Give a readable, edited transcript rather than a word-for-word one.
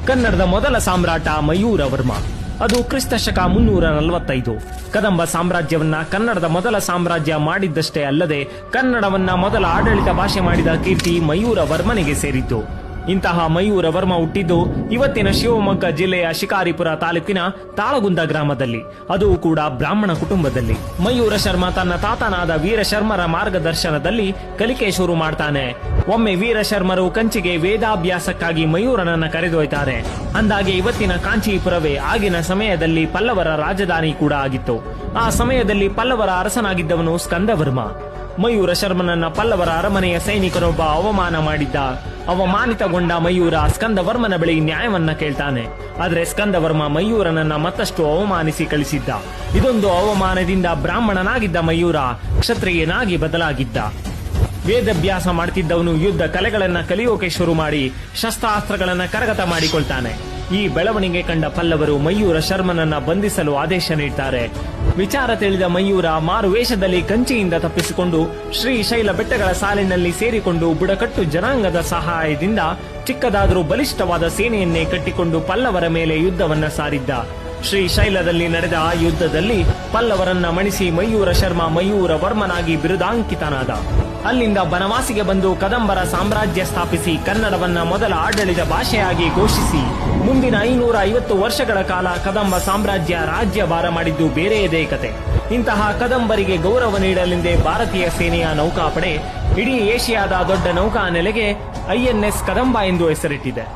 ಕನ್ನಡದ ಮೊದಲ ಸಾಮ್ರಾಟ ಮಯೂರ ವರ್ಮ. ಅದು ಕ್ರಿಸ್ತ ಶಕ 345. ಕದಂಬ ಸಾಮ್ರಾಜ್ಯವನ್ನ ಕನ್ನಡದ ಮೊದಲ ಸಾಮ್ರಾಜ್ಯ ಮಾಡಿದ್ದಷ್ಟೇ ಅಲ್ಲದೆ ಕನ್ನಡವನ್ನ ಮೊದಲ ಆಡಳಿತ ಭಾಷೆ ಮಾಡಿದ ಕೀರ್ತಿ ಮಯೂರ ವರ್ಮನಿಗೆ ಸೇರಿತ್ತು. ಇಂತಹ ಮಯೂರ ವರ್ಮ ಹುಟ್ಟಿದ್ದು ಇವತ್ತಿನ ಶಿವಮೊಗ್ಗ ಜಿಲ್ಲೆಯ ಶಿಕಾರಿಪುರ ತಾಲೂಕಿನ ತಾಳಗುಂದ ಗ್ರಾಮದಲ್ಲಿ, ಅದು ಕೂಡ ಬ್ರಾಹ್ಮಣ ಕುಟುಂಬದಲ್ಲಿ. ಮಯೂರ ಶರ್ಮ ತನ್ನ ತಾತನಾದ ವೀರಶರ್ಮರ ಮಾರ್ಗದರ್ಶನದಲ್ಲಿ ಕಲಿಕೆ ಶುರು ಮಾಡ್ತಾನೆ. ಒಮ್ಮೆ ವೀರಶರ್ಮರು ಕಂಚಿಗೆ ವೇದಾಭ್ಯಾಸಕ್ಕಾಗಿ ಮಯೂರನನ್ನ ಕರೆದೊಯ್ತಾರೆ. ಅಂದಾಗೆ ಇವತ್ತಿನ ಕಾಂಚೀಪುರವೇ ಆಗಿನ ಸಮಯದಲ್ಲಿ ಪಲ್ಲವರ ರಾಜಧಾನಿ ಕೂಡ ಆಗಿತ್ತು. ಆ ಸಮಯದಲ್ಲಿ ಪಲ್ಲವರ ಅರಸನಾಗಿದ್ದವನು ಸ್ಕಂದವರ್ಮ. ಮಯೂರ ಶರ್ಮನನ್ನ ಪಲ್ಲವರ ಅರಮನೆಯ ಸೈನಿಕನೊಬ್ಬ ಅವಮಾನ ಮಾಡಿದ್ದ. ಅವಮಾನಿತಗೊಂಡ ಮಯೂರ ಸ್ಕಂದವರ್ಮನ ಬಳಿ ನ್ಯಾಯವನ್ನ ಕೇಳ್ತಾನೆ. ಆದ್ರೆ ಸ್ಕಂದವರ್ಮ ಮಯೂರನನ್ನ ಮತ್ತಷ್ಟು ಅವಮಾನಿಸಿ ಕಳಿಸಿದ್ದ. ಇದೊಂದು ಅವಮಾನದಿಂದ ಬ್ರಾಹ್ಮಣನಾಗಿದ್ದ ಮಯೂರ ಕ್ಷತ್ರಿಯನಾಗಿ ಬದಲಾಗಿದ್ದ. ವೇದಾಭ್ಯಾಸ ಮಾಡ್ತಿದ್ದವನು ಯುದ್ಧ ಕಲೆಗಳನ್ನ ಕಲಿಯೋಕೆ ಶುರು ಮಾಡಿ ಶಸ್ತ್ರಾಸ್ತ್ರಗಳನ್ನ ಕರಗತ ಮಾಡಿಕೊಳ್ತಾನೆ. ಈ ಬೆಳವಣಿಗೆ ಕಂಡ ಪಲ್ಲವರು ಮಯೂರ ಶರ್ಮನನ್ನ ಬಂಧಿಸಲು ಆದೇಶ ನೀಡ್ತಾರೆ. ವಿಚಾರ ತಿಳಿದ ಮಯೂರ ಮಾರುವೇಷದಲ್ಲಿ ಕಂಚಿಯಿಂದ ತಪ್ಪಿಸಿಕೊಂಡು ಶ್ರೀಶೈಲ ಬೆಟ್ಟಗಳ ಸಾಲಿನಲ್ಲಿ ಸೇರಿಕೊಂಡು ಬುಡಕಟ್ಟು ಜನಾಂಗದ ಸಹಾಯದಿಂದ ಚಿಕ್ಕದಾದರೂ ಬಲಿಷ್ಠವಾದ ಸೇನೆಯನ್ನೇ ಕಟ್ಟಿಕೊಂಡು ಪಲ್ಲವರ ಮೇಲೆ ಯುದ್ಧವನ್ನ ಸಾರಿದ್ದ. ಶ್ರೀಶೈಲದಲ್ಲಿ ನಡೆದ ಆ ಯುದ್ಧದಲ್ಲಿ ಪಲ್ಲವರನ್ನ ಮಣಿಸಿ ಮಯೂರ ಶರ್ಮ ಮಯೂರ ವರ್ಮನಾಗಿ ಬಿರುದಾಂಕಿತನಾದ. ಅಲ್ಲಿಂದ ಬನವಾಸಿಗೆ ಬಂದು ಕದಂಬರ ಸಾಮ್ರಾಜ್ಯ ಸ್ಥಾಪಿಸಿ ಕನ್ನಡವನ್ನ ಮೊದಲ ಆಡಳಿತ ಭಾಷೆಯಾಗಿ ಘೋಷಿಸಿ ಮುಂದಿನ 550 ವರ್ಷಗಳ ಕಾಲ ಕದಂಬ ಸಾಮ್ರಾಜ್ಯ ರಾಜ್ಯಭಾರ ಮಾಡಿದ್ದು ಬೇರೆಯದೇ ಕತೆ. ಇಂತಹ ಕದಂಬರಿಗೆ ಗೌರವ ನೀಡಲೆಂದೇ ಭಾರತೀಯ ಸೇನೆಯ ನೌಕಾಪಡೆ ಇಡೀ ಏಷ್ಯಾದ ದೊಡ್ಡ ನೌಕಾ ನೆಲೆಗೆ INS ಕದಂಬ ಎಂದು ಹೆಸರಿಟ್ಟಿದೆ.